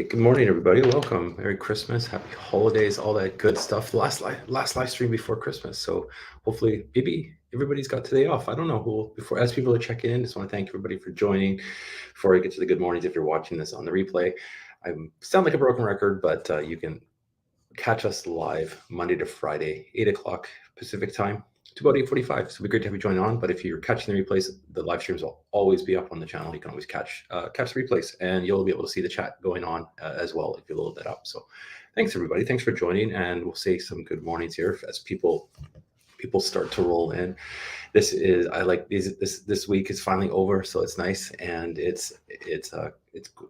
Hey, good morning, everybody. Welcome. Merry Christmas, Happy Holidays, all that good stuff. The last live stream before Christmas. So hopefully, maybe everybody's got today off. I don't know who. Before, as people are checking in, just want to thank everybody for joining. Before I get to the good mornings, if you're watching this on the replay, I sound like a broken record, but you can catch us live Monday to Friday, 8 o'clock Pacific time to about 8:45. So it'd be great to have you join on. But if you're catching the replays, the live streams will always be up on the channel. You can always catch the replays, and you'll be able to see the chat going on as well if you load that up. So thanks, everybody. Thanks for joining, and we'll say some good mornings here as people start to roll in. This week is finally over, so it's nice, and it's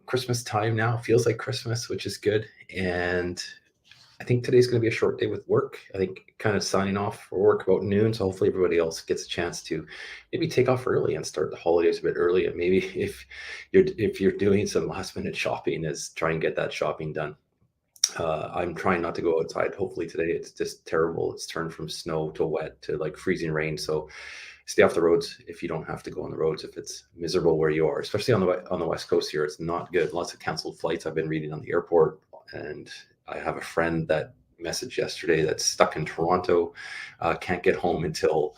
Christmas time now. Feels like Christmas, which is good. And I think today's going to be a short day with work. I think kind of signing off for work about noon. So hopefully everybody else gets a chance to maybe take off early and start the holidays a bit early. And maybe if you're doing some last minute shopping, is try and get that shopping done. I'm trying not to go outside. Hopefully today it's just terrible. It's turned from snow to wet to like freezing rain. So stay off the roads if you don't have to go on the roads. If it's miserable where you are, especially on the West Coast here, it's not good. Lots of canceled flights I've been reading on the airport, and I have a friend that messaged yesterday that's stuck in Toronto, can't get home until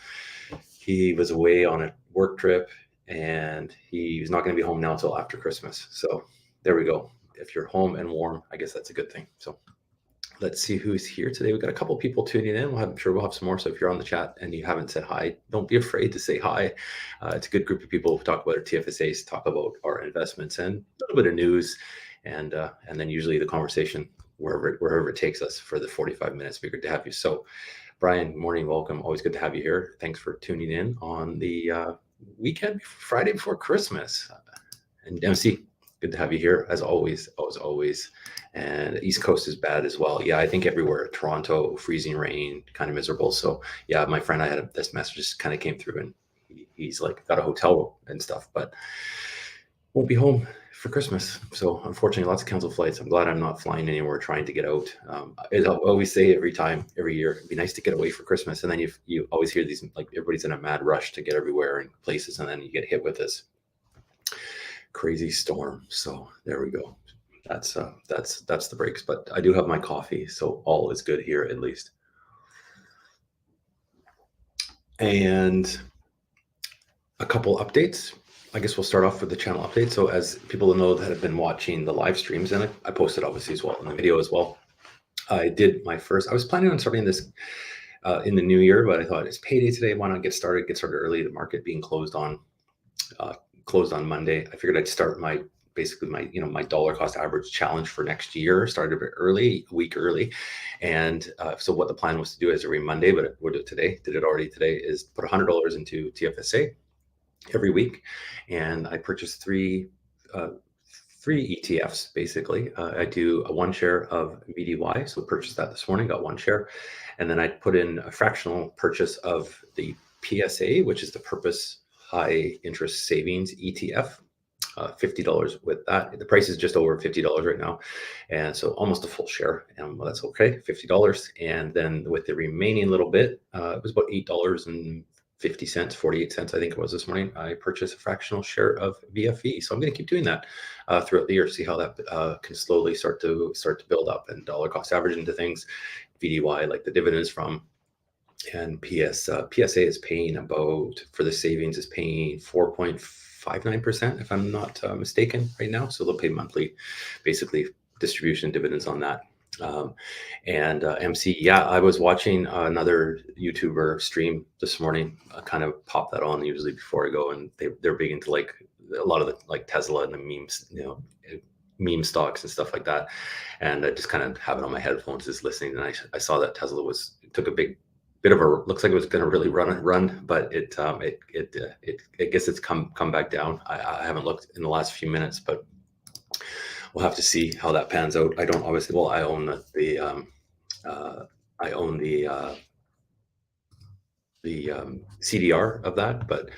he was away on a work trip, and he's not going to be home now until after Christmas. So there we go. If you're home and warm, I guess that's a good thing. So let's see who's here today. We've got a couple people tuning in. I'm sure we'll have some more. So if you're on the chat and you haven't said hi, don't be afraid to say hi. It's a good group of people who talk about our TFSAs, talk about our investments, and a little bit of news, and then usually the conversation wherever it takes us for the 45 minutes. Be good to have you. So Brian, good morning, welcome. Always good to have you here. Thanks for tuning in on the weekend, Friday before Christmas. And MC, good to have you here as always. And East Coast is bad as well. Yeah, I think everywhere. Toronto, freezing rain, kind of miserable. So yeah, my friend, I had this message just kind of came through, and he's like got a hotel and stuff, but won't be home for Christmas. So unfortunately, lots of canceled flights. I'm glad I'm not flying anywhere, trying to get out. As I always say every year, it'd be nice to get away for Christmas. And then you always hear these, like everybody's in a mad rush to get everywhere and places, and then you get hit with this crazy storm. So there we go. That's the breaks. But I do have my coffee, so all is good here at least. And a couple updates. I guess we'll start off with the channel update. So as people know that have been watching the live streams, and I posted obviously as well in the video as well, I did my first, I was planning on starting this in the new year, but I thought it's payday today. Why not get started early? The market being closed on Monday. I figured I'd start my dollar cost average challenge for next year, started a bit early, a week early. And so what the plan was to do is every Monday, but we'll do it today, did it already today, is put $100 into TFSA every week. And I purchased three ETFs basically. I do a 1 share of BTC.Y, so purchased that this morning, got 1 share. And then I put in a fractional purchase of the PSA, which is the Purpose High Interest Savings ETF, $50 with that. The price is just over $50 right now, and so almost a full share, and well, that's okay, $50. And then with the remaining little bit, it was about $8.50, 48 cents, I think it was this morning, I purchased a fractional share of VFE. So I'm going to keep doing that throughout the year, see how that can slowly start to build up and dollar cost average into things. BTC.Y, like the dividends from, and PSA is paying about, for the savings, is paying 4.59%, if I'm not mistaken right now. So they'll pay monthly, basically distribution dividends on that. MC, yeah, I was watching another YouTuber stream this morning. I kind of pop that on usually before I go, and they're big into like a lot of the like Tesla and the memes, meme stocks and stuff like that. And I just kind of have it on my headphones, just listening. And I saw that Tesla took a bit of a, looks like it was going to really run, but I guess it's come back down. I haven't looked in the last few minutes, but we'll have to see how that pans out. I don't obviously, well, I own the CDR of that, but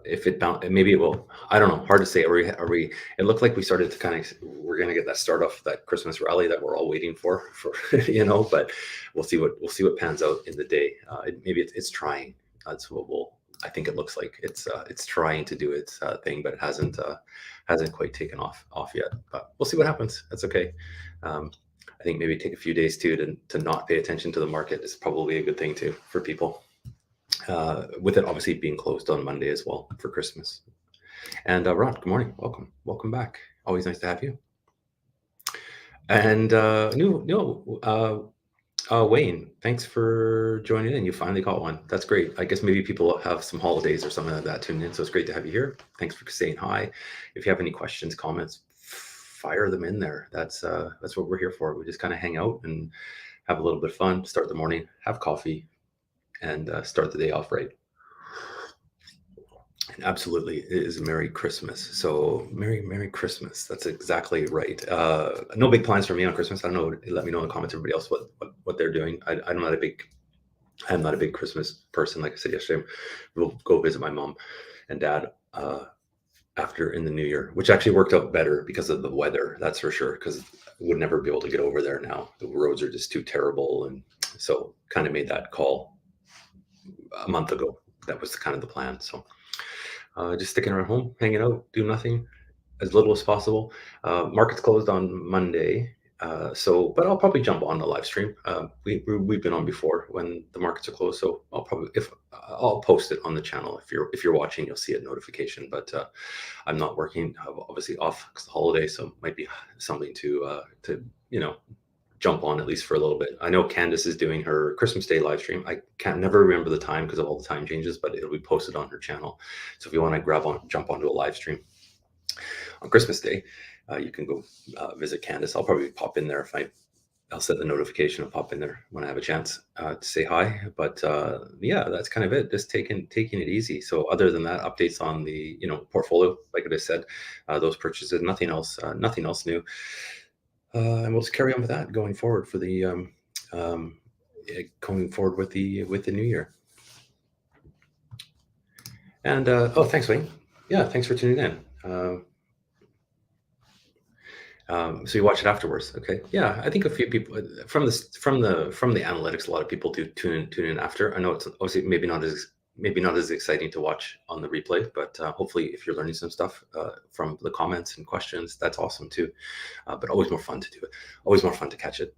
if it bounce, maybe it will. I don't know. Hard to say. Are we? It looked like we started to we're going to get that start off, that Christmas rally that we're all waiting for But we'll see what pans out in the day. Maybe it's trying. That's what we'll I think it looks like it's trying to do its thing, but it hasn't quite taken off yet. But we'll see what happens. That's okay. I think maybe take a few days too to not pay attention to the market is probably a good thing too for people. With it obviously being closed on Monday as well for Christmas. And Rod, good morning. Welcome back. Always nice to have you. And Wayne, thanks for joining in. You finally got one. That's great. I guess maybe people have some holidays or something like that tuned in, so it's great to have you here. Thanks for saying hi. If you have any questions, comments, fire them in there. That's what we're here for. We just kind of hang out and have a little bit of fun, start the morning, have coffee, and start the day off right. And absolutely, it is Merry Christmas. So Merry Christmas. That's exactly right. No big plans for me on Christmas. I don't know. Let me know in the comments, everybody else, what they're doing. I'm not a big Christmas person. Like I said yesterday, we'll go visit my mom and dad after in the new year, which actually worked out better because of the weather. That's for sure. Because I would never be able to get over there now. The roads are just too terrible, and so kind of made that call a month ago. That was kind of the plan. So. Just sticking around home, hanging out, do nothing, as little as possible. Markets closed on Monday, but I'll probably jump on the live stream. We've been on before when the markets are closed, so I'll post it on the channel. If you're watching, you'll see a notification. But I'm not working, obviously off because the holiday, so it might be something to jump on at least for a little bit. I know Candace is doing her Christmas Day live stream. I can't never remember the time because of all the time changes, but it'll be posted on her channel. So if you want to jump onto a live stream on Christmas Day, you can go visit Candace. I'll probably pop in there I'll set the notification and pop in there when I have a chance to say hi. But yeah, that's kind of it. Just taking it easy. So other than that, updates on the portfolio, like I said, those purchases, nothing else new. And we'll just carry on with that going forward with the new year. And thanks, Wayne. Yeah, thanks for tuning in. So you watch it afterwards, okay? Yeah, I think a few people from the analytics, a lot of people do tune in after. I know it's obviously maybe not as exciting to watch on the replay, but hopefully if you're learning some stuff from the comments and questions, that's awesome too. But always more fun to do it. Always more fun to catch it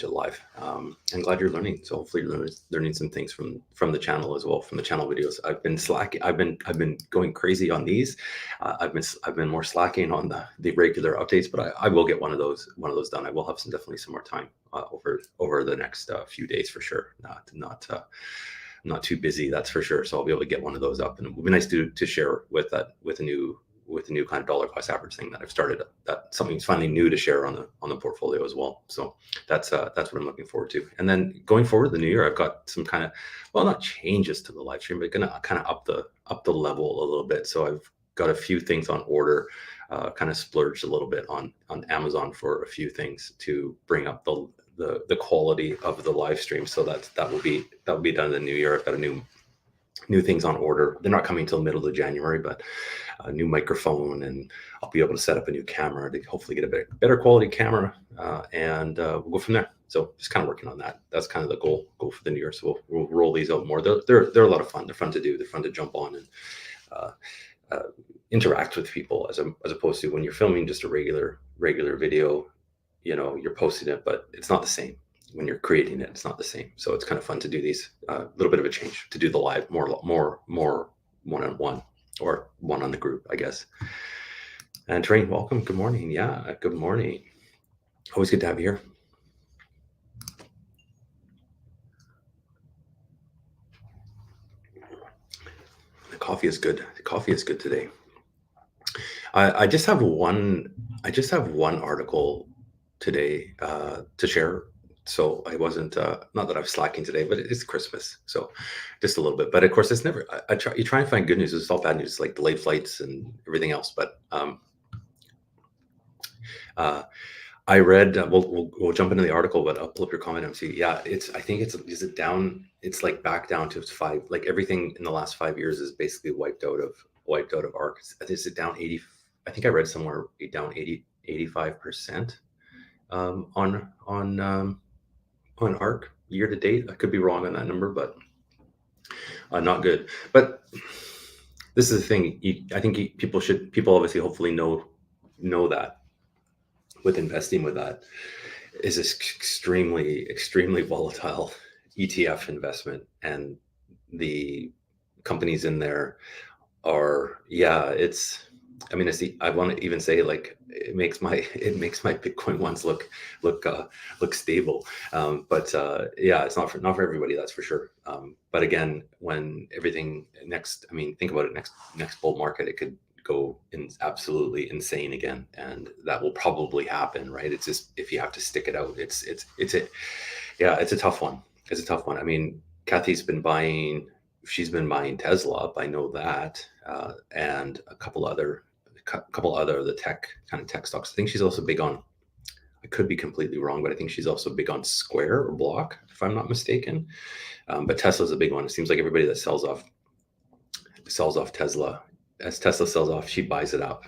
live. I'm glad you're learning. So hopefully you're learning some things from the channel as well, from the channel videos. I've been slacking. I've been going crazy on these. I've been more slacking on the regular updates, but I will get one of those done. I will have definitely some more time over the next few days for sure. Not too busy, that's for sure. So I'll be able to get one of those up, and it would be nice to share with a new kind of dollar cost average thing that I've started. That something's finally new to share on the portfolio as well. So that's what I'm looking forward to. And then going forward the new year, I've got some kind of, well, not changes to the live stream, but gonna kind of up the level a little bit. So I've got a few things on order, kind of splurged a little bit on Amazon for a few things to bring up the quality of the live stream. So that will be done in the new year. I've got a new things on order. They're not coming till middle of January, but a new microphone, and I'll be able to set up a new camera to hopefully get a better quality camera, and we'll go from there. So just kind of working on that. That's kind of the goal for the new year. So we'll roll these out more. They're a lot of fun. They're fun to do. They're fun to jump on and interact with people as opposed to when you're filming just a regular video. You're posting it, but it's not the same. When you're creating it, it's not the same. So it's kind of fun to do these, a little bit of a change, to do the live more one-on-one, or one on the group, I guess. And Train, welcome. Good morning. Yeah, good morning. Always good to have you here. The coffee is good. The coffee is good today. I just have one article today to share. So I wasn't, not that I'm slacking today, but it's Christmas, so just a little bit. But of course, it's never. You try and find good news. It's all bad news, like delayed flights and everything else. But I read. We'll jump into the article, but I'll pull up your comment and see. Yeah, I think is it down? It's like back down to 5. Like everything in the last 5 years is basically wiped out of ARK. Is it down 80? I think I read somewhere down 85% on ARK year to date. I could be wrong on that number, but Not good. But this is the thing. I think people obviously hopefully know that with investing with that is this extremely volatile ETF investment, and the companies in there are, yeah, it's, I mean, I want to even say, like, it makes my Bitcoin ones look stable, but yeah, it's not for everybody, that's for sure. But again, when everything next, I mean, think about it, next bull market, it could go absolutely insane again, and that will probably happen, right? It's just, if you have to stick it out, yeah, it's a tough one. It's a tough one. I mean, Kathy's been buying, she's been buying Tesla up, I know that, and a couple other the tech stocks. I think she's also big on, I could be completely wrong, but I think she's also big on Square or Block, if I'm not mistaken. But Tesla's a big one. It seems like everybody that sells off Tesla, as Tesla sells off, she buys it up.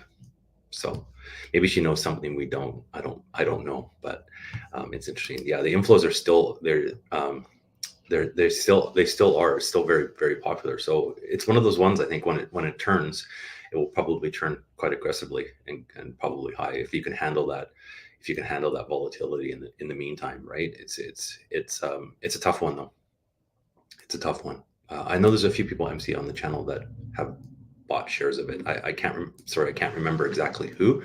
So maybe she knows something we don't. I don't know, but it's interesting. Yeah, the inflows are still there. They still are very, very popular. So it's one of those ones, I think, when it turns, it will probably turn quite aggressively and probably high, if you can handle that. If you can handle that volatility in the meantime, right? It's a tough one, though. It's a tough one. I know there's a few people MC on the channel that have bought shares of it. I can't remember exactly who,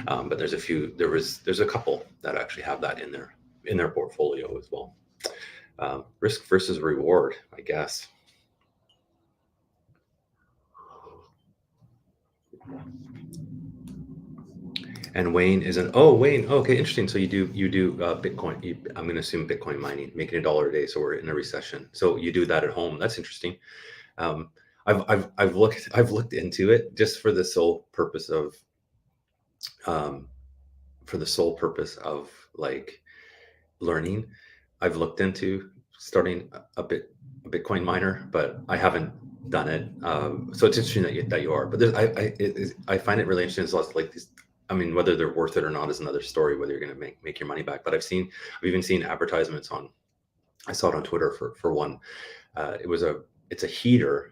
but there's a few. There's a couple that actually have that in their portfolio as well. Risk versus reward, I guess. And Wayne isn't. Oh, Wayne. Okay, interesting. So you do Bitcoin. I'm going to assume Bitcoin mining, making $1 a day. So we're in a recession. So you do that at home. That's interesting. I've looked into it just for the sole purpose of like learning. I've looked into starting a Bitcoin miner, but I haven't done it. So it's interesting that you are. But I find it really interesting. It's lots like these. I mean, whether they're worth it or not is another story. Whether you're going to make your money back. But I've even seen advertisements on. I saw it on Twitter for one. It's a heater,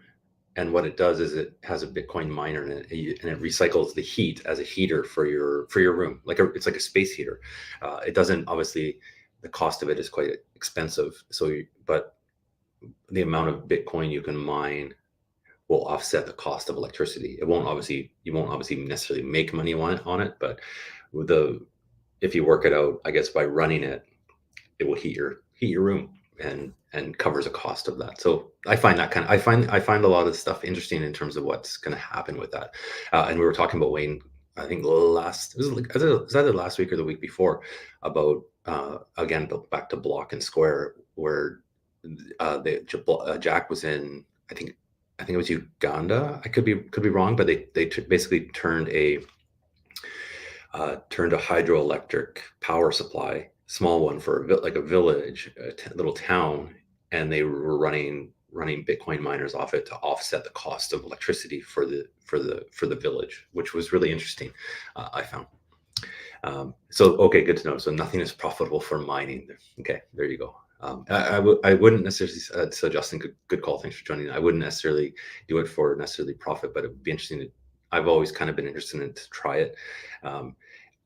and what it does is it has a Bitcoin miner in it, and it recycles the heat as a heater for your room. It's like a space heater. It doesn't, obviously, the cost of it is quite expensive. But the amount of Bitcoin you can mine will offset the cost of electricity. You won't obviously necessarily make money on it, but if you work it out, I guess by running it, it will heat your room and covers a cost of that. So I find a lot of stuff interesting in terms of what's going to happen with that. And we were talking about, Wayne, I think it was either last week or the week before, about again, back to Block and Square, where Jack was in, I think it was Uganda. I could be wrong, but they basically turned a hydroelectric power supply, small one, for a village, little town, and they were running Bitcoin miners off it to offset the cost of electricity for the village, which was really interesting. I found. So okay, good to know. So nothing is profitable for mining. Okay, there you go. I wouldn't necessarily. So Justin, good call. Thanks for joining. I wouldn't necessarily do it for necessarily profit, but it would be interesting. I've always kind of been interested in to try it.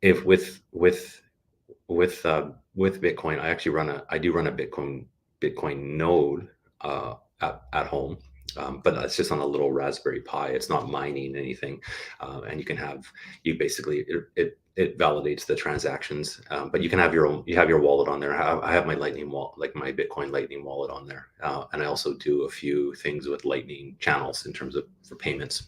If with Bitcoin, I do run a Bitcoin node at home, but that's just on a little Raspberry Pi. It's not mining anything, and it validates the transactions, but you have your wallet on there. I have my Lightning wallet, like my Bitcoin Lightning wallet, on there, and I also do a few things with Lightning channels in terms of for payments,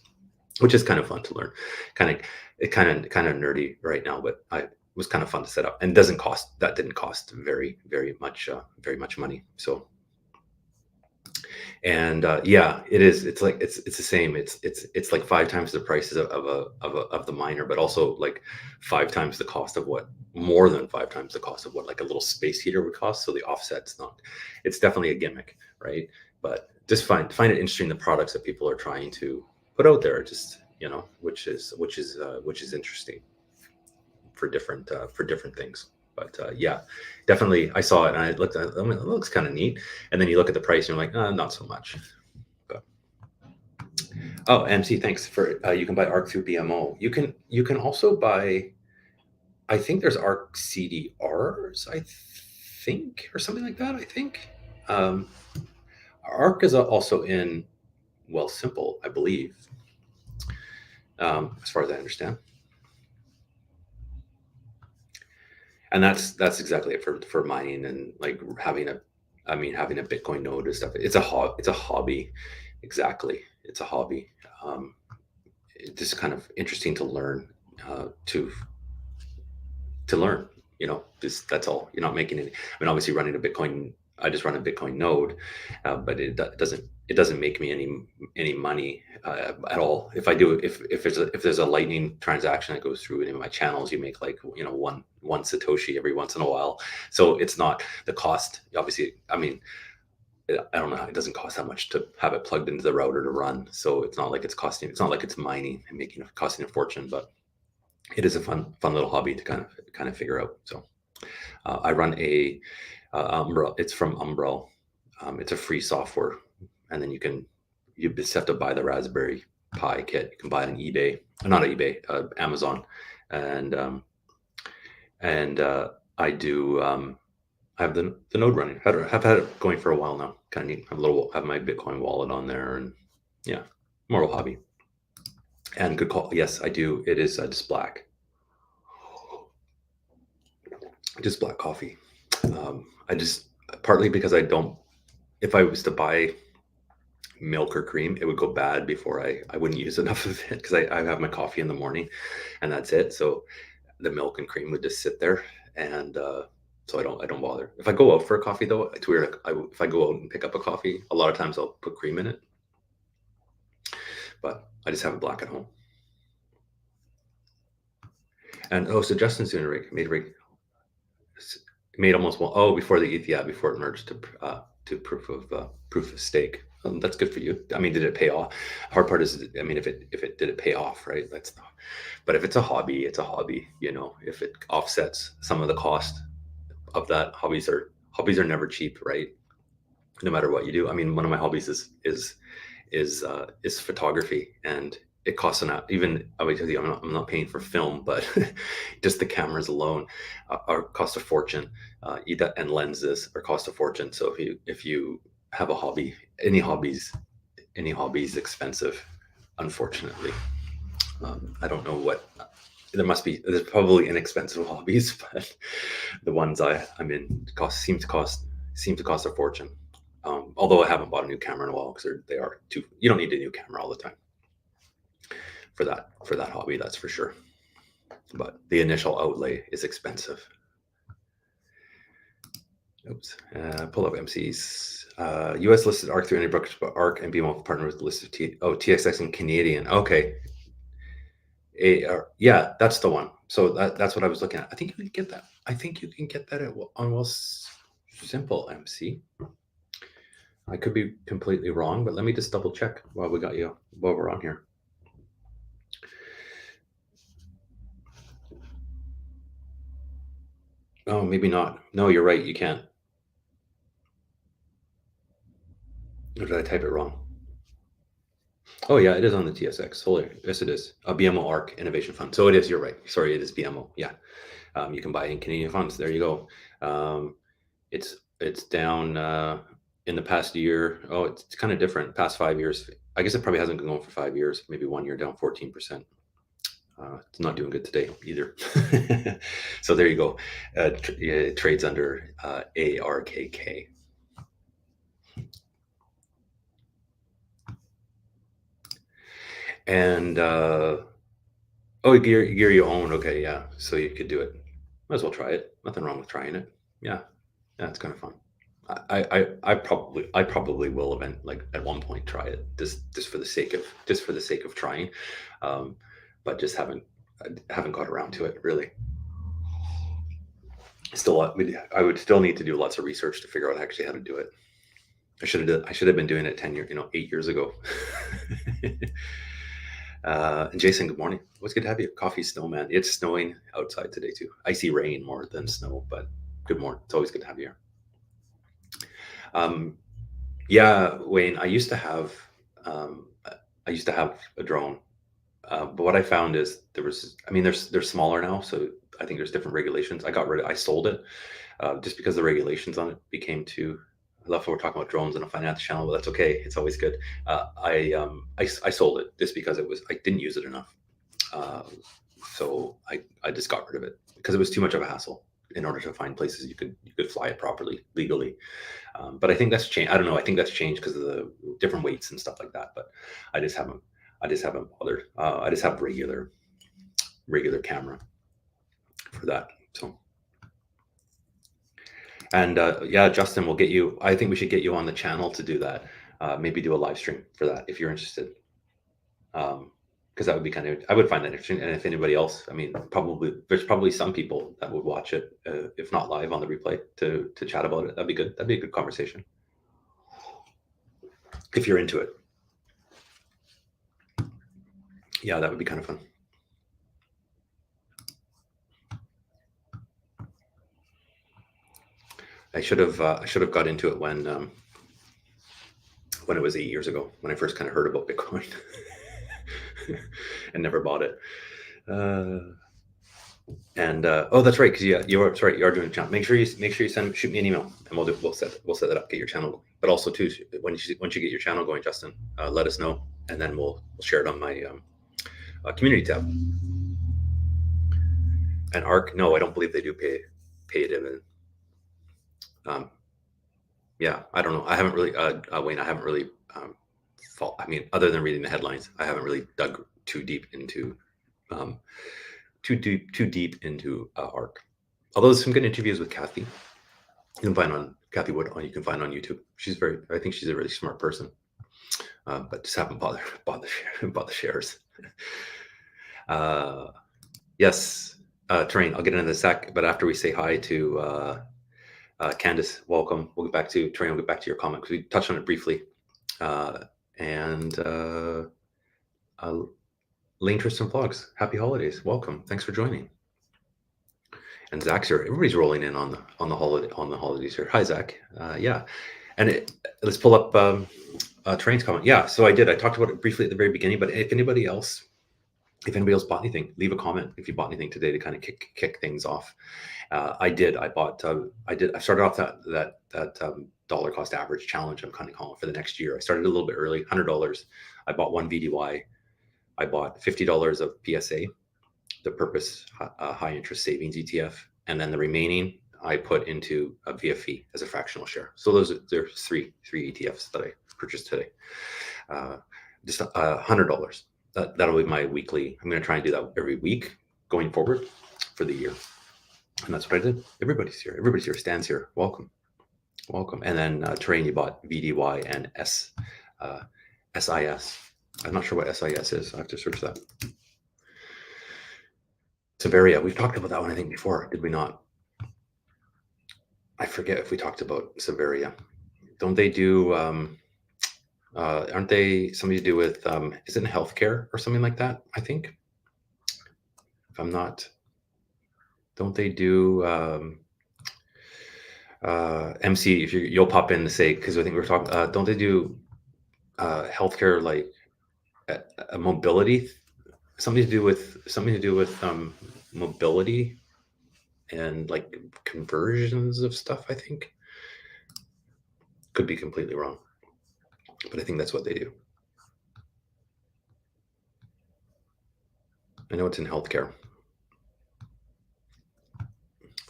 which is kind of fun to learn. Kind of nerdy right now, but it was kind of fun to set up, and didn't cost very much money. So. And yeah, it is. It's the same. It's like 5 times the prices of the miner, but also like 5 times the cost of more than 5 times the cost of what like a little space heater would cost. So the offset's not. It's definitely a gimmick, right? But just find it interesting, the products that people are trying to put out there. Just which is interesting for different things. But yeah, definitely, I saw it and I looked at it. I mean, it looks kind of neat. And then you look at the price and you're like, not so much. But Oh, MC, thanks for you can buy ARC through BMO. You can also buy, I think there's ARC CDRs, I think, or something like that, I think. Um, ARC is also in Wealthsimple, I believe, as far as I understand. And that's exactly it for mining and like having a, I mean, having a Bitcoin node and stuff. It's a hobby, exactly. It's a hobby. It's just kind of interesting to learn, to learn. Just that's all. You're not making any. I mean, obviously, running a Bitcoin. I just run a Bitcoin node, but it doesn't make me any money at all. If I do, if there's a Lightning transaction that goes through any of my channels, you make like one Satoshi every once in a while. So it's not the cost. Obviously, I mean, I don't know. It doesn't cost that much to have it plugged into the router to run. So it's not like it's costing. It's not like it's mining and costing a fortune, but it is a fun little hobby to kind of figure out. So I run a Umbrel. It's from Umbrel. It's a free software, and then you just have to buy the Raspberry Pi kit. You can buy it on eBay, not on eBay, Amazon, and I do. I have the node running. Have had it going for a while now. Kind of neat. Have my Bitcoin wallet on there, and yeah, more of a hobby. And good call. Yes, I do. It is just black. Just black coffee. I just, partly because I don't, if I was to buy milk or cream, it would go bad before I wouldn't use enough of it, because I have my coffee in the morning and that's it. So the milk and cream would just sit there, and so I don't bother. If I go out for a coffee though, it's weird. If I go out and pick up a coffee, a lot of times I'll put cream in it, but I just have it black at home. And so Justin's doing made almost one. Oh, before the ETH, yeah, before it merged to proof of stake. That's good for you. I mean, did it pay off? Hard part is, I mean, if it did it pay off, right? That's not. But if it's a hobby, it's a hobby. If it offsets some of the cost of that, hobbies are never cheap, right? No matter what you do. I mean, one of my hobbies is photography, and it costs even I would tell you, I'm not paying for film, but just the cameras alone are cost a fortune, and lenses are cost a fortune. So if you have a hobby, any hobbies expensive, unfortunately. I don't know what there's probably inexpensive hobbies, but the ones I'm in seem to cost a fortune. Although I haven't bought a new camera in a while, because they are too. You don't need a new camera all the time for that hobby, that's for sure. But the initial outlay is expensive. Oops. Pull up MCs. U.S. listed ARC through any brokerage, but ARC and BMO partner with listed TXX and Canadian. Okay. Yeah, that's the one. So that's what I was looking at. I think you can get that. I think you can get that on Wealthsimple, MC. I could be completely wrong, but let me just double check while we're on here. Oh, maybe not. No, you're right. You can't. Or did I type it wrong? Oh yeah, it is on the TSX. Holy, yes, it is. A BMO ARC Innovation Fund. So it is. You're right. Sorry, it is BMO. Yeah, you can buy in Canadian funds. There you go. It's down in the past year. Oh, it's kind of different. Past 5 years. I guess it probably hasn't been going for 5 years. Maybe 1 year down 14%. It's not doing good today either. So there you go. It trades under ARKK. And gear you own. Okay, yeah. So you could do it. Might as well try it. Nothing wrong with trying it. Yeah, it's kind of fun. I probably will at one point try it, just for the sake of trying, but just haven't got around to it really. I would still need to do lots of research to figure out actually how to do it. I should have been doing it 8 years ago. And Jason, good morning. It's good to have you. Coffee snowman. It's snowing outside today too. Icy rain more than snow, but good morning. It's always good to have you here. Yeah, Wayne, I used to have I used to have a drone, but what I found is they're smaller now, so I think there's different regulations. I sold it just because the regulations on it became too. I love how we're talking about drones on a finance channel, but that's okay. It's always good. I sold it just because I didn't use it enough. Uh, so I just got rid of it because it was too much of a hassle in order to find places you could fly it properly legally. But I think that's changed. I don't know. I think that's changed because of the different weights and stuff like that. But I just haven't bothered. I just have regular camera for that. So. And yeah, Justin, we'll get you. I think we should get you on the channel to do that. Maybe do a live stream for that if you're interested. Because that would be I would find that interesting. And if anybody else, I mean, there's probably some people that would watch it, if not live on the replay, to chat about it. That'd be good. That'd be a good conversation if you're into it. Yeah, that would be kind of fun. I should have got into it when it was 8 years ago, when I first kind of heard about Bitcoin and never bought it. Oh, that's right, because you are doing a channel. Make sure you shoot me an email, and we'll set that up, get your channel. But also too, once you get your channel going, Justin, let us know, and then we'll share it on my community tab. And ARC, no, I don't believe they do pay a dividend. Yeah, I don't know. I haven't really, Wayne, I haven't really, other than reading the headlines, I haven't really dug too deep into ARC. Although there's some good interviews with Kathy. You can find on Kathy Wood. You can find on YouTube. I think she's a really smart person. But just haven't bought the shares. Yes, Terrain. I'll get into the sec, but after we say hi to Candace, welcome. We'll get back to Terrain. We'll get back to your comment because we touched on it briefly. Lane Tristan Vlogs, happy holidays. Welcome. Thanks for joining. And Zach's here. Everybody's rolling in on the holidays here. Hi, Zach. Yeah, and let's pull up Terrain's comment. Yeah, so I talked about it briefly at the very beginning. But if anybody else bought anything, leave a comment if you bought anything today to kind of kick things off. I did. I started off that dollar cost average challenge. I'm kind of calling for the next year. I started a little bit early, $100. I bought one VDY. I bought $50 of PSA, the Purpose High Interest Savings ETF, and then the remaining I put into a VFE as a fractional share. So there's three ETFs that I purchased today. Just $100. That'll be my weekly. I'm going to try and do that every week going forward for the year. And that's what I did. Everybody's here. Stan's here. Welcome. And then Terrain, you bought VDY and SIS. I'm not sure what SIS is. I have to search that. Severia. We've talked about that one, I think, before. Did we not? I forget if we talked about Severia. Don't they do... aren't they something to do with, is it in healthcare or something like that? I think, if I'm not, don't they do MC? If you'll pop in to say, because I think we're talking, don't they do healthcare, like a mobility, something to do with mobility and like conversions of stuff? I think, could be completely wrong, but I think that's what they do. I know it's in healthcare.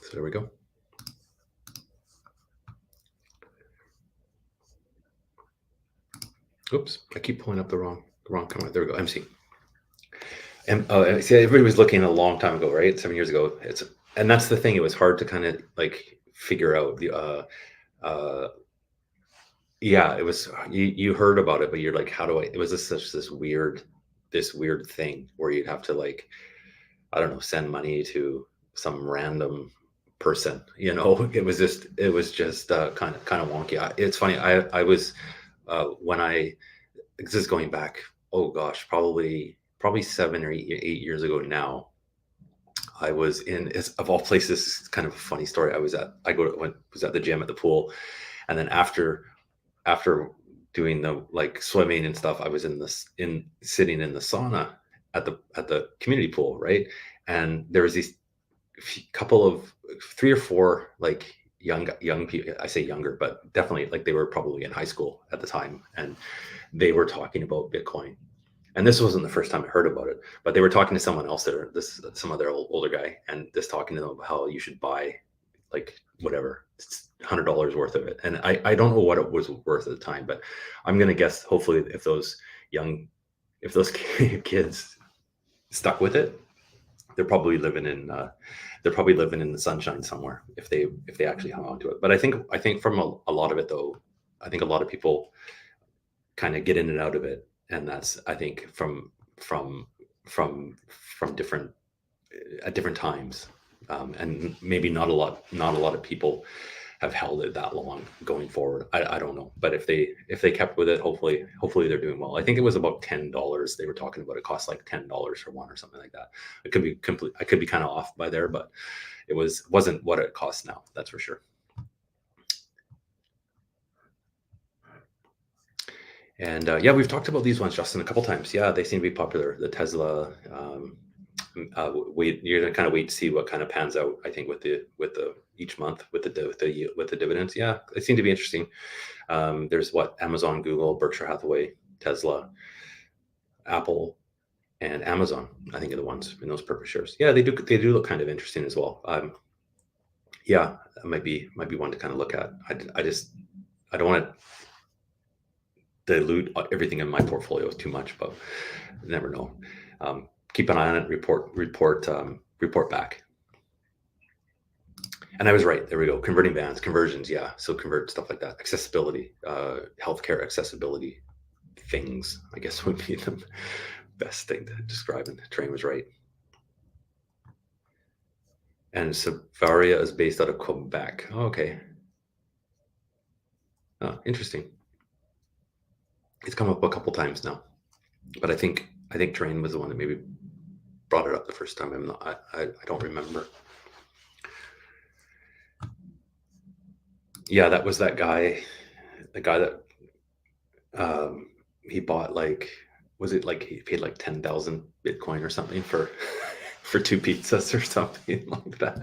So there we go. Oops, I keep pulling up the wrong comment. There we go. MC. And see, everybody was looking a long time ago, right? 7 years ago. And that's the thing. It was hard to kind of like figure out the. Yeah, it was. You heard about it, but you're like, how do I? It was this weird thing where you'd have to, like, I don't know, send money to some random person. It was just kind of wonky. It's funny. I was this is going back, oh gosh, probably 7 or 8 years ago now. I was of all places, it's kind of a funny story. I was at the gym at the pool, and then after doing the like swimming and stuff, I was sitting in the sauna at the community pool, right? And there was these couple of 3 or 4 like young people. I say younger, but definitely like they were probably in high school at the time, and they were talking about Bitcoin. And this wasn't the first time I heard about it, but they were talking to someone else there, some other older guy, and just talking to them about how you should buy like whatever, $100 worth of it. And I don't know what it was worth at the time, but I'm gonna guess hopefully if those kids stuck with it, they're probably living in the sunshine somewhere if they actually hung on to it. But I think from a lot of it though, I think a lot of people kind of get in and out of it, and that's I think from different at different times, and maybe not a lot of people have held it that long going forward. I don't know, but if they kept with it, hopefully they're doing well. I think it was about $10. They were talking about it cost like $10 for one or something like that. It could be I could be kind of off by there, but it wasn't what it costs now. That's for sure. And yeah, we've talked about these ones, Justin, a couple times. Yeah, they seem to be popular. The Tesla. You're gonna kind of wait to see what kind of pans out. I think with the each month with the dividends. Yeah, it seemed to be interesting. There's Amazon, Google, Berkshire Hathaway, Tesla, Apple, and Amazon. I think are the ones in those purpose shares. Yeah, they do look kind of interesting as well. Yeah, that might be one to kind of look at. I don't want to dilute everything in my portfolio too much, but you never know. Keep an eye on it. Report back. And I was right. There we go. Converting bands, conversions. Yeah. So convert stuff like that. Accessibility, healthcare accessibility things, I guess would be the best thing to describe. And Train was right. And Savaria is based out of Quebec. Oh, okay. Oh, interesting. It's come up a couple times now, but I think Train was the one that maybe brought it up the first time. I don't remember. Yeah, that was that guy, the guy that he bought was it like he paid like 10,000 Bitcoin or something for 2 pizzas or something like that.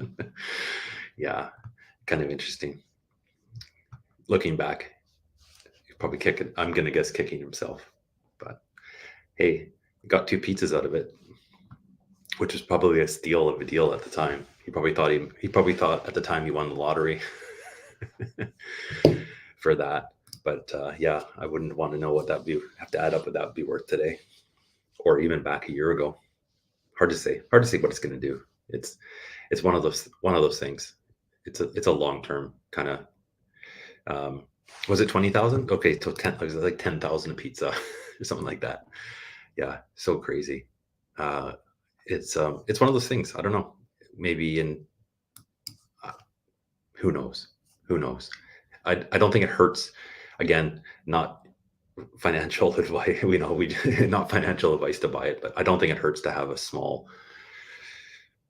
Yeah, kind of interesting. Looking back, he's probably I'm gonna guess kicking himself, but hey, got 2 pizzas out of it, which was probably a steal of a deal at the time. He probably thought at the time he won the lottery for that. But yeah, I wouldn't want to know what have to add up what that would be worth today, or even back a year ago. Hard to say what it's going to do. It's one of those things. It's a long term kind of. Was it 20,000? Okay, so it was like 10,000 a pizza or something like that. Yeah, so crazy. It's one of those things. I don't know. Maybe who knows? I don't think it hurts. Again, not financial advice. Not financial advice to buy it, but I don't think it hurts to have a small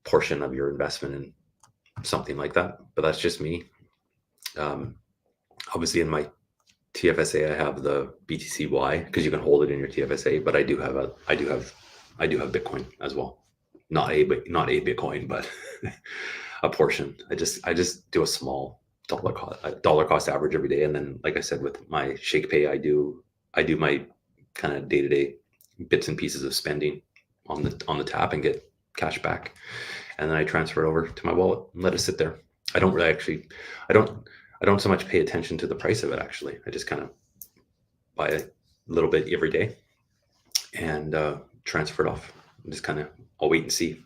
portion of your investment in something like that. But that's just me. Obviously, in my TFSA, I have the BTC.Y because you can hold it in your TFSA. But I do have Bitcoin as well. Not a Bitcoin, but a portion. I just do a small dollar cost average every day, and then like I said with my Shakepay, I do my kind of day-to-day bits and pieces of spending on the tap and get cash back, and then I transfer it over to my wallet and let it sit there. I don't so much pay attention to the price of it. Actually, I just kind of buy a little bit every day and transfer it off. Just kind of I'll wait and see.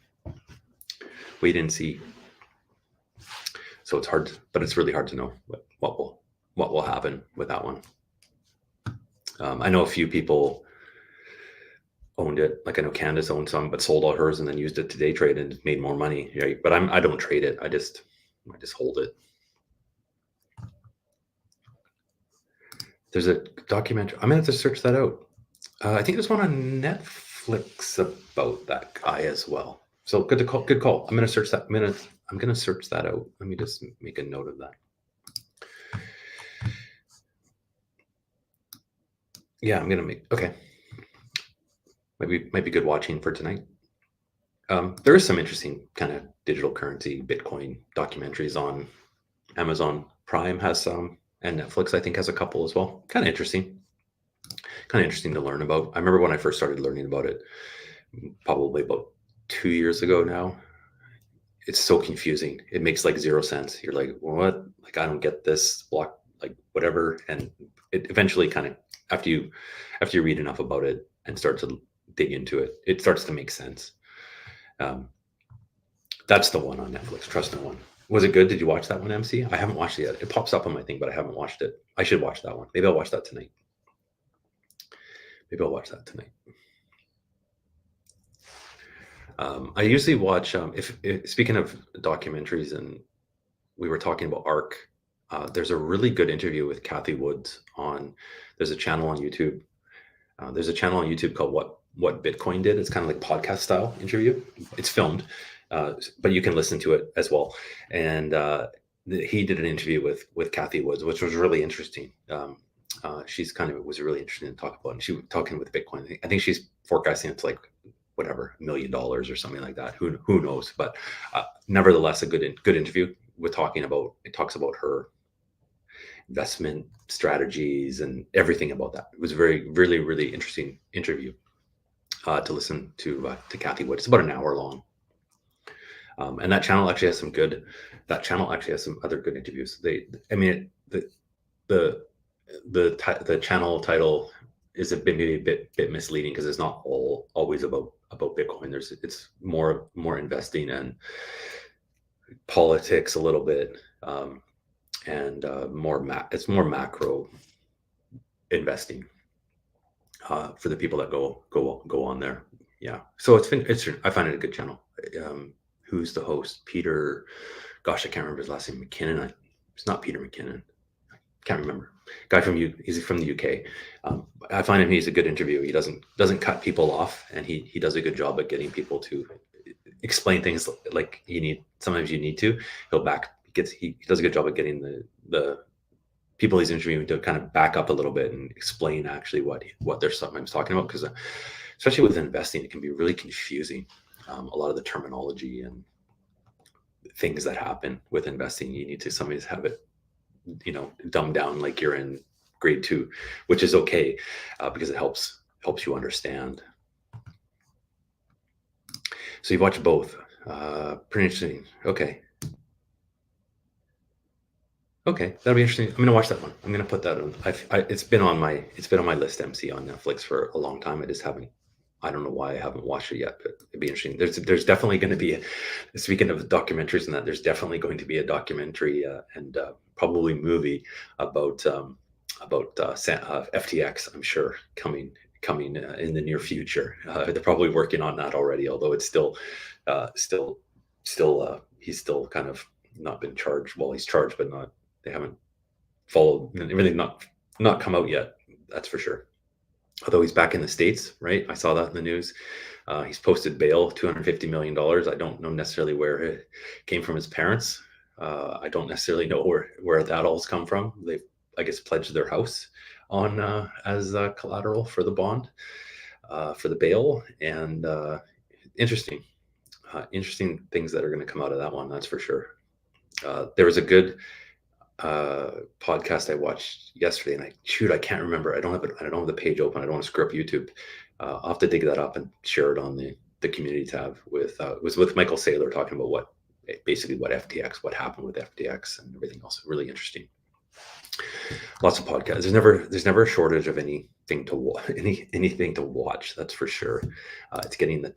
So it's hard, but it's really hard to know what will happen with that one. I know a few people owned it. Like I know Candace owned some, but sold all hers and then used it to day trade and made more money. Right? But I don't trade it. I just hold it. There's a documentary. I'm gonna have to search that out. I think there's one on Netflix about that guy as well. So good call. I'm gonna search that. I'm gonna search that out. Let me just make a note of that. Yeah, I'm gonna make okay. Might be good watching for tonight. There is some interesting kind of digital currency Bitcoin documentaries on Amazon Prime has some, and Netflix I think has a couple as well. Kind of interesting. Kind of interesting to learn about. I remember when I first started learning about it, probably about 2 years ago now. It's so confusing. It makes like zero sense. You're like, what? Like, I don't get this block, like whatever. And it eventually kind of, after you read enough about it and start to dig into it, it starts to make sense. Um, that's the one on Netflix. Trust No One. Was it good? Did you watch that one, MC? I haven't watched it yet. It pops up on my thing, but I haven't watched it. I should watch that one. Maybe I'll watch that tonight. Maybe I'll watch that tonight. I usually watch, if speaking of documentaries, and we were talking about ARC, there's a really good interview with Kathy Woods on, there's a channel on YouTube. There's a channel on YouTube called What Bitcoin Did. It's kind of like podcast style interview. It's filmed, but you can listen to it as well. And he did an interview with Kathy Woods, which was really interesting. She's kind of was really interesting to talk about, and she was talking with Bitcoin. I think she's forecasting it's like whatever $1 million or something like that. Who knows? But nevertheless, a good interview with talking about. It talks about her investment strategies and everything about that. It was a really interesting interview to listen to Kathy Wood. It's about an hour long. And that channel actually has some other good interviews. The channel title is maybe a bit misleading because it's not always about Bitcoin. It's more investing and politics a little bit, and it's more macro investing for the people that go on there. Yeah, so I find it a good channel. Who's the host? Peter, gosh, I can't remember his last name. McKinnon. It's not Peter McKinnon. I can't remember. Guy he's from the UK. I find him, he's a good interview. He doesn't cut people off, and he does a good job at getting people to explain things like sometimes you need to. He does a good job at getting the people he's interviewing to kind of back up a little bit and explain actually what they're sometimes talking about, because especially with investing, it can be really confusing. A lot of the terminology and things that happen with investing, you need to sometimes have it, dumbed down like you're in grade 2, which is okay, because it helps you understand. So you've watched both. Pretty interesting. Okay, that'll be interesting. I'm gonna watch that one. I'm gonna put that on. It's been on my list, MC, on Netflix for a long time. I don't know why I haven't watched it yet, but it'd be interesting. There's definitely going to be speaking of documentaries and that, there's definitely going to be a documentary and probably movie about FTX. I'm sure coming in the near future. They're probably working on that already, although it's still he's still kind of not been charged. Well, he's charged, but they haven't followed everything. Not come out yet. That's for sure. Although he's back in the States, right? I saw that in the news. He's posted bail, $250 million. I don't know necessarily where it came from his parents. I don't necessarily know where that all's come from. They've, I guess, pledged their house on as collateral for the bond, for the bail. And interesting things that are going to come out of that one. That's for sure. There was a good podcast I watched yesterday, and I can't remember. I don't have the page open. I don't want to screw up YouTube. I'll have to dig that up and share it on the community tab with it was with Michael Saylor, talking about what happened with FTX and everything else. Really interesting. Lots of podcasts. There's never a shortage of anything to watch. That's for sure. It's getting the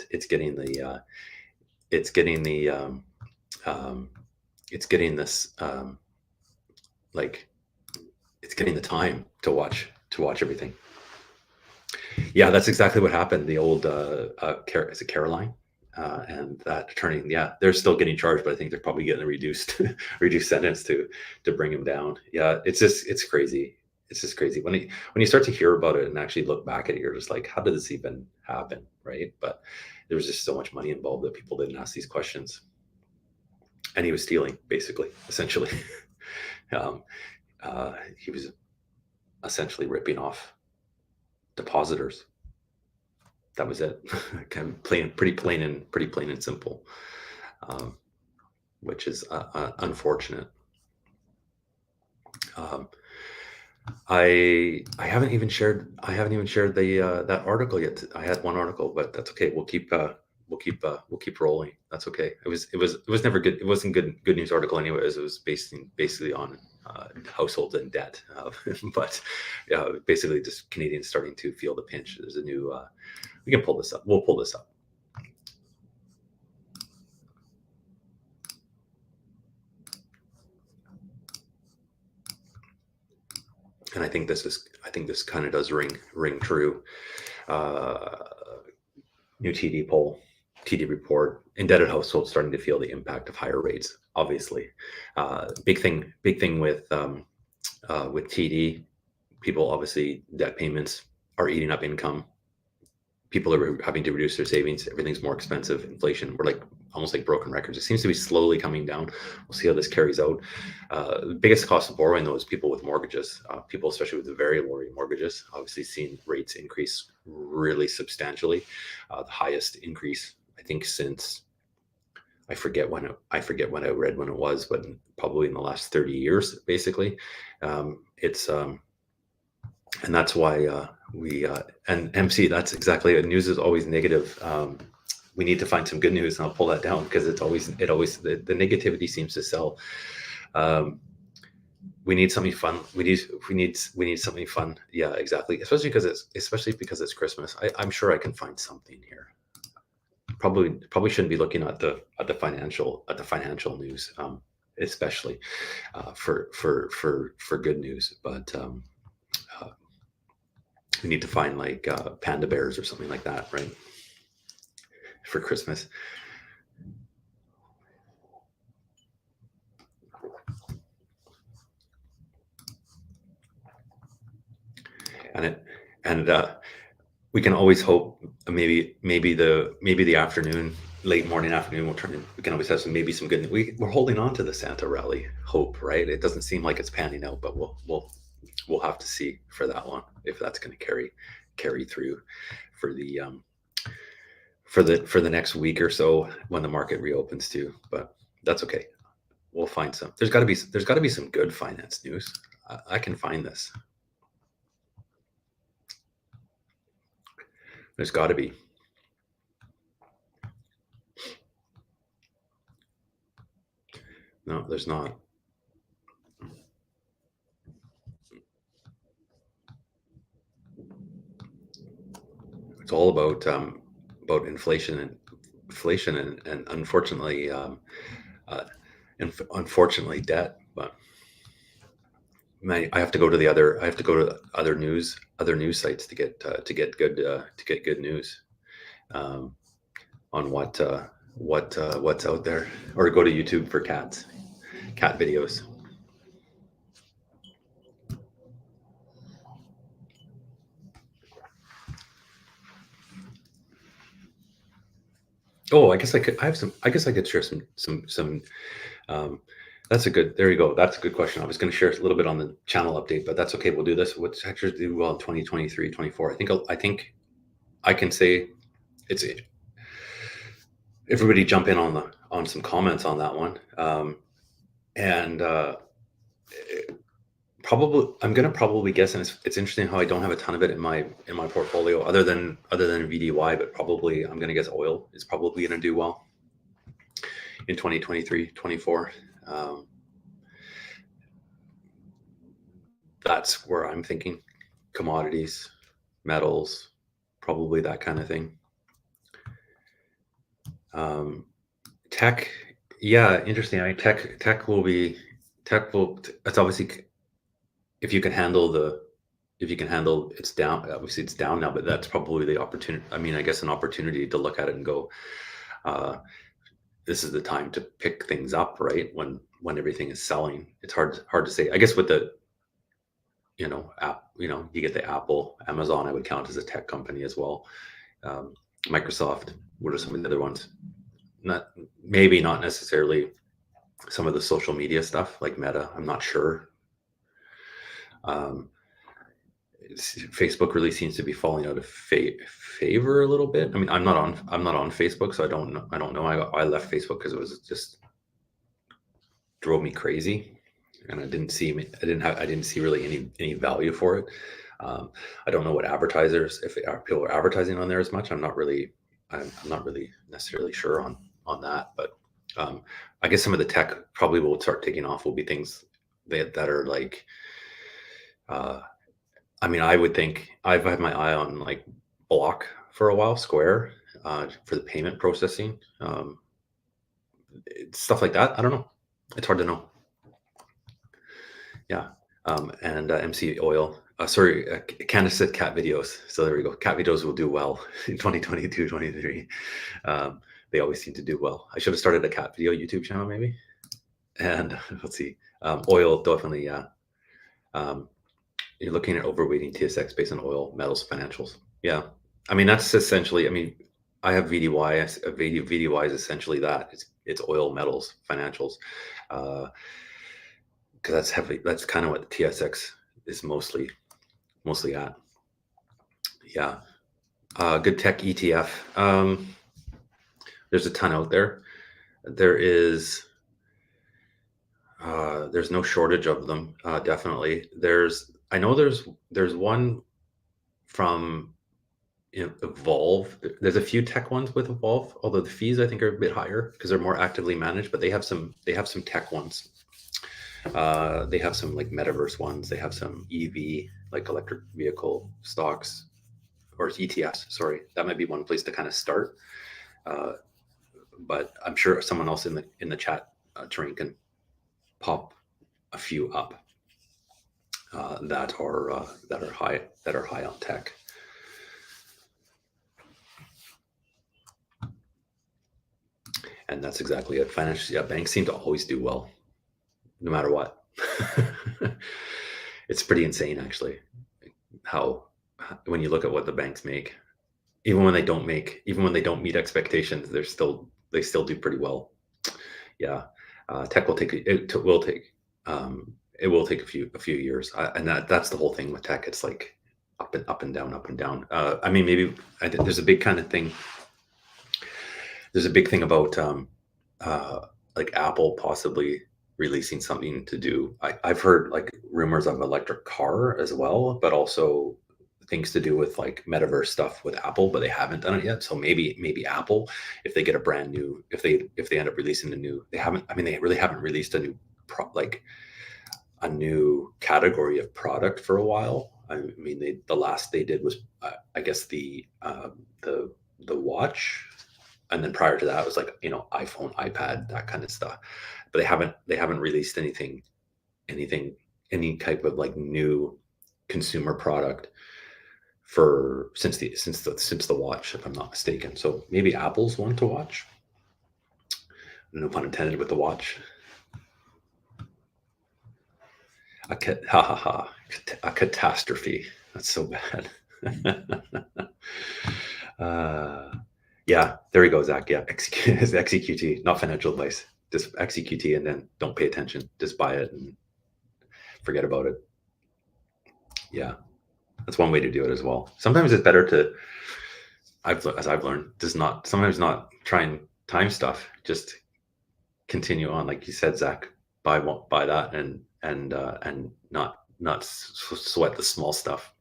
time to watch everything. Yeah, that's exactly what happened. The old is it Caroline and that attorney? Yeah, they're still getting charged, but I think they're probably getting a reduced sentence to bring him down. Yeah, it's crazy. It's just crazy when you start to hear about it and actually look back at it. You're just like, how did this even happen, right? But there was just so much money involved that people didn't ask these questions, and he was stealing, essentially. He was essentially ripping off depositors. That was it. Kind of pretty plain and simple, which is unfortunate. I haven't even shared the that article yet. I had one article, but that's okay. We'll keep rolling. That's okay. It was never good. It wasn't good news article anyways. It was basically on households and debt, but basically just Canadians starting to feel the pinch. There's a new. We can pull this up. We'll pull this up. And I think this kind of does ring true. New TD report, indebted households starting to feel the impact of higher rates. Obviously, big thing with TD, people, obviously debt payments are eating up income. People are having to reduce their savings. Everything's more expensive. Inflation, we're like almost like broken records. It seems to be slowly coming down. We'll see how this carries out. The biggest cost of borrowing, though, is people with mortgages. People, especially with the variable rate mortgages, obviously seeing rates increase really substantially. The highest increase, I think, since I forget when I read when it was, but probably in the last 30 years, basically. And that's why and MC, that's exactly it. News is always negative. We need to find some good news, and I'll pull that down because it always the negativity seems to sell. We need something fun. We need something fun. Yeah, exactly. Especially because it's Christmas. I'm sure I can find something here. Probably shouldn't be looking at the financial news, especially for good news, but. We need to find like panda bears or something like that, right? For Christmas. And we can always hope maybe the afternoon, late morning afternoon, we can always have some good. We're holding on to the Santa rally hope, right? It doesn't seem like it's panning out, but we'll have to see for that one if that's going to carry through for the next week or so when the market reopens too. But that's okay. We'll find some. There's got to be some good finance news. I can find this. There's got to be. No, there's not. It's all about inflation and unfortunately debt. But I have to go to other news sites to get good news on what's out there, or go to YouTube for cat videos. Oh, I guess I could share some. That's a good. There you go. That's a good question. I was going to share a little bit on the channel update, but that's okay. We'll do this. What sectors do well in 2023, 24? I think I can say it's. Everybody jump in on some comments on that one, and I'm gonna probably guess, and it's interesting how I don't have a ton of it in my portfolio other than VDY, but probably I'm gonna guess oil is probably gonna do well in 2023, 24. That's where I'm thinking. Commodities, metals, probably that kind of thing. Tech, yeah, interesting. I mean, tech will. It's obviously, if you can handle it's down. Obviously, it's down now, but that's probably the opportunity. I mean, I guess an opportunity to look at it and go, this is the time to pick things up, right? When everything is selling, it's hard to say. I guess with the, you get the Apple, Amazon, I would count as a tech company as well. Microsoft. What are some of the other ones? Not necessarily some of the social media stuff like Meta. I'm not sure. Facebook really seems to be falling out of favor a little bit. I mean, I'm not on Facebook, so I don't know. I left Facebook because it was just drove me crazy, and I didn't see really any value for it. I don't know what advertisers, if people are advertising on there as much. I'm not really necessarily sure on that, but I guess some of the tech probably will start taking off. Will be things that are like, I mean, I would think I've had my eye on like Block for a while, Square, for the payment processing, stuff like that. I don't know. It's hard to know. Yeah. And MC Oil. Candace said cat videos. So there we go. Cat videos will do well in 2022, 23. They always seem to do well. I should have started a cat video YouTube channel maybe. And let's see. Oil, definitely, yeah. You're looking at overweighting TSX based on oil, metals, financials. Yeah. I mean, that's essentially, I mean, I have VDY. VDY is essentially that. It's oil, metals, financials. Because that's heavy. That's kind of what the TSX is mostly at. Yeah. Good tech ETF. There's a ton out there. There's no shortage of them. Definitely. I know there's one from Evolve. There's a few tech ones with Evolve, although the fees I think are a bit higher because they're more actively managed, but they have some tech ones. They have some like metaverse ones. They have some EV, like electric vehicle stocks or ETFs. Sorry, that might be one place to kind of start. But I'm sure someone else in the chat terrain can pop a few up that are high on tech. And that's exactly it. Banks seem to always do well, no matter what. It's pretty insane, actually, how when you look at what the banks make, even when they don't meet expectations, they still do pretty well. Yeah, tech will take a few years, and that's the whole thing with tech. It's like up and down. I mean, maybe there's a big kind of thing. There's a big thing about like Apple possibly releasing something to do. I've heard like rumors of electric car as well, but also things to do with like metaverse stuff with Apple, but they haven't done it yet. So maybe Apple, if they get a brand new, if they end up releasing they really haven't released a new a new category of product for a while. I mean, the last they did was I guess the watch, and then prior to that was like iPhone, iPad, that kind of stuff. But they haven't released any type of like new consumer product since the watch, if I'm not mistaken. So maybe Apple's one to watch. No pun intended with the watch. A catastrophe. That's so bad. Yeah, there we go, Zach. Yeah, XEQT, not financial advice. Just XEQT and then don't pay attention. Just buy it and forget about it. Yeah, that's one way to do it as well. Sometimes it's better to, as I've learned, sometimes not try and time stuff. Just continue on, like you said, Zach. Buy that and not sweat the small stuff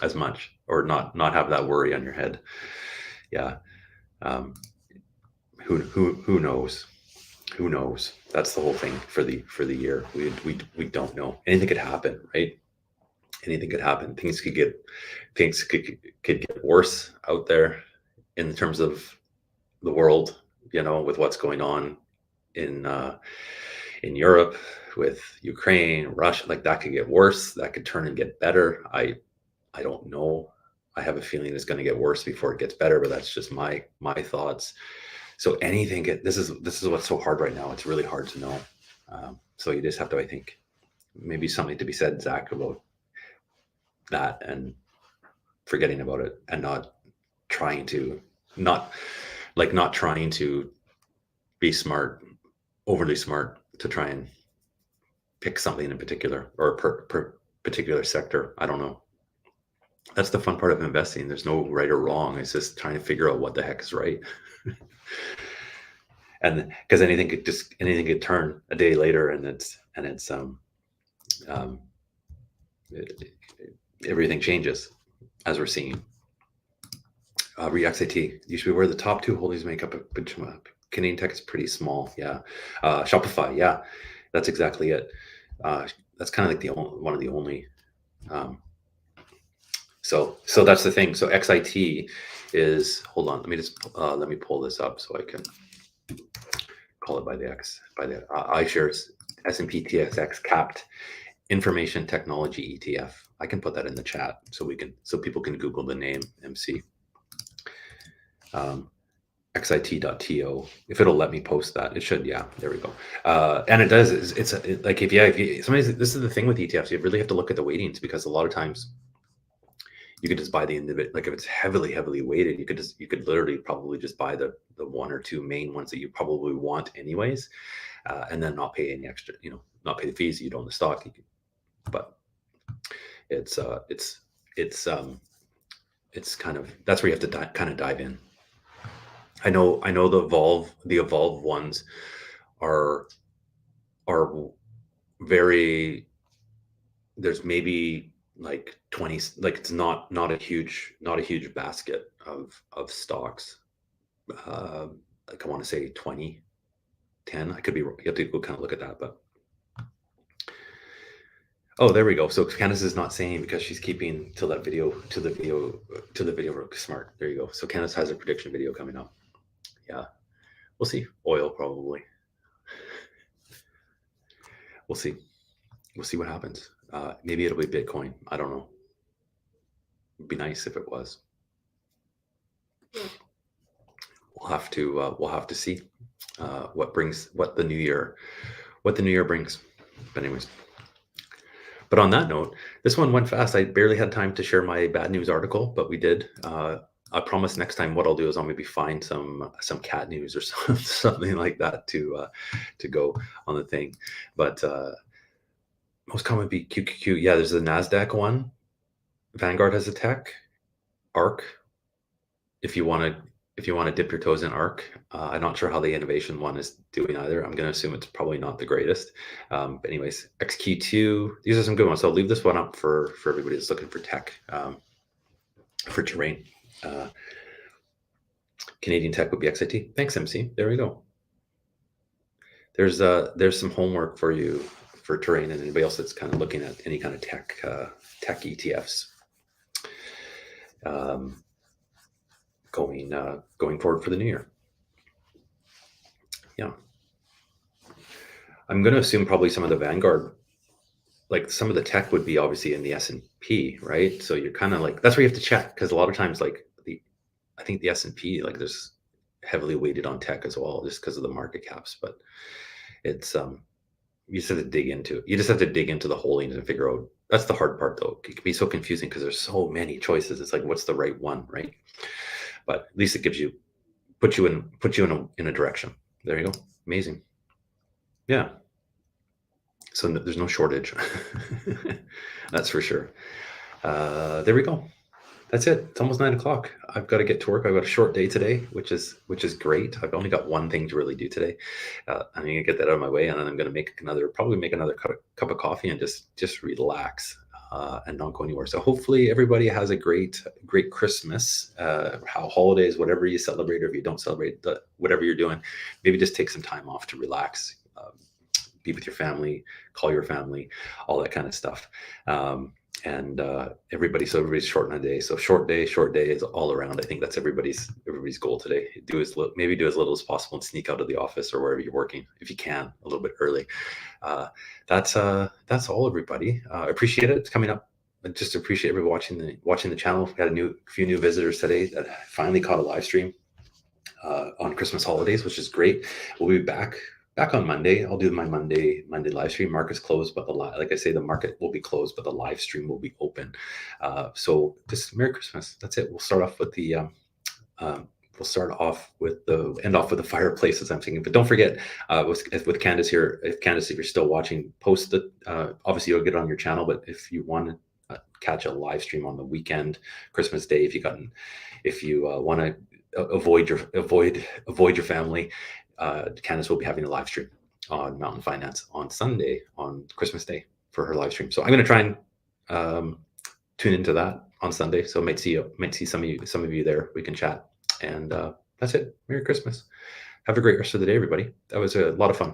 as much, or not have that worry on your head. Yeah. Who knows? Who knows? That's the whole thing for the year. We don't know. Anything could happen, right? Anything could happen. Things could get worse out there in terms of the world, with what's going on in Europe with Ukraine, Russia. Like, that could get worse. That could turn and get better. I don't know. I have a feeling it's going to get worse before it gets better, but that's just my thoughts. So this is what's so hard right now. It's really hard to know. So you just have to, I think, maybe something to be said, Zach, about that and forgetting about it, and not trying to be smart, overly smart, to try and pick something in particular, or per particular sector. I don't know. That's the fun part of investing. There's no right or wrong. It's just trying to figure out what the heck is right. And because anything could turn a day later, and um, everything changes, as we're seeing. REIT you should be aware the top two holdings make up a Canadian tech is pretty small. Yeah. Shopify. Yeah, that's exactly it. That's kind of like one of the only. So that's the thing. So XIT is, hold on, let me pull this up so I can call it by the iShares S&P TSX capped information technology ETF. I can put that in the chat so people can Google the name MC. XIT.TO, if it'll let me post that. It should. Yeah, there we go. And it does. It's like if sometimes this is the thing with ETFs, you really have to look at the weightings, because a lot of times you could just buy the individual. Like if it's heavily weighted, you could literally probably just buy the one or two main ones that you probably want anyways, and then not pay any extra. Not pay the fees that you don't own the stock. But it's kind of, that's where you have to kind of dive in. I know the evolve ones are very, there's maybe like 20, like it's not a huge basket of stocks. Like I want to say 20, 10. I could be wrong. You have to go kind of look at that, but oh, there we go. So Candace is not saying because she's keeping to the video smart. There you go. So Candace has a prediction video coming up. Yeah, we'll see. Oil probably. We'll see what happens. Maybe it'll be Bitcoin. I don't know. It'd be nice if it was. We'll have to see what the new year brings. But anyways. But on that note, this one went fast. I barely had time to share my bad news article, but we did. I promise next time what I'll do is I'll maybe find some cat news or something like that to go on the thing. But most common would be QQQ. Yeah, there's the NASDAQ one. Vanguard has a tech. ARC. If you want to dip your toes in ARC, I'm not sure how the innovation one is doing either. I'm going to assume it's probably not the greatest. But anyways, XQ2. These are some good ones. So I'll leave this one up for everybody that's looking for tech, for terrain. Canadian tech would be XIT. Thanks, MC. There we go. There's some homework for you for terrain and anybody else that's kind of looking at any kind of tech ETFs. Going forward for the new year. Yeah. I'm going to assume probably some of the Vanguard, like some of the tech would be obviously in the S&P, right? So you're kind of like, that's where you have to check, because a lot of times like I think the S&P, like there's heavily weighted on tech as well, just because of the market caps. But it's you just have to dig into it. You just have to dig into the holdings and figure out. That's the hard part, though. It can be so confusing because there's so many choices. It's like, what's the right one, right? But at least it puts you in a direction. There you go. Amazing. Yeah. So there's no shortage. That's for sure. There we go. That's it. It's almost 9 o'clock. I've got to get to work. I've got a short day today, which is great. I've only got one thing to really do today. I'm going to get that out of my way, and then I'm going to probably make another cup of coffee and just relax and not go anywhere. So hopefully everybody has a great Christmas, holidays, whatever you celebrate, or if you don't celebrate, whatever you're doing, maybe just take some time off to relax, be with your family, call your family, all that kind of stuff. And everybody's short on a day. So short day is all around. I think that's everybody's goal today. Maybe do as little as possible and sneak out of the office or wherever you're working, if you can, a little bit early. That's all, everybody. Appreciate it. It's coming up. I just appreciate everybody watching the channel. We had a few new visitors today that finally caught a live stream on Christmas holidays, which is great. We'll be back on Monday. I'll do my Monday live stream. Market's closed, but like I say, the market will be closed, but the live stream will be open. So just Merry Christmas. That's it. We'll start off with the end off with the fireplace, as I'm thinking. But don't forget, with Candace here, if you're still watching, post the. Obviously, you'll get it on your channel, but if you want catch a live stream on the weekend, Christmas Day, if you want to avoid your family. Candace will be having a live stream on Mountain Finance on Sunday, on Christmas Day, for her live stream. So I'm going to try and tune into that on Sunday. So might see some of you there. We can chat, and that's it. Merry Christmas. Have a great rest of the day, everybody. That was a lot of fun.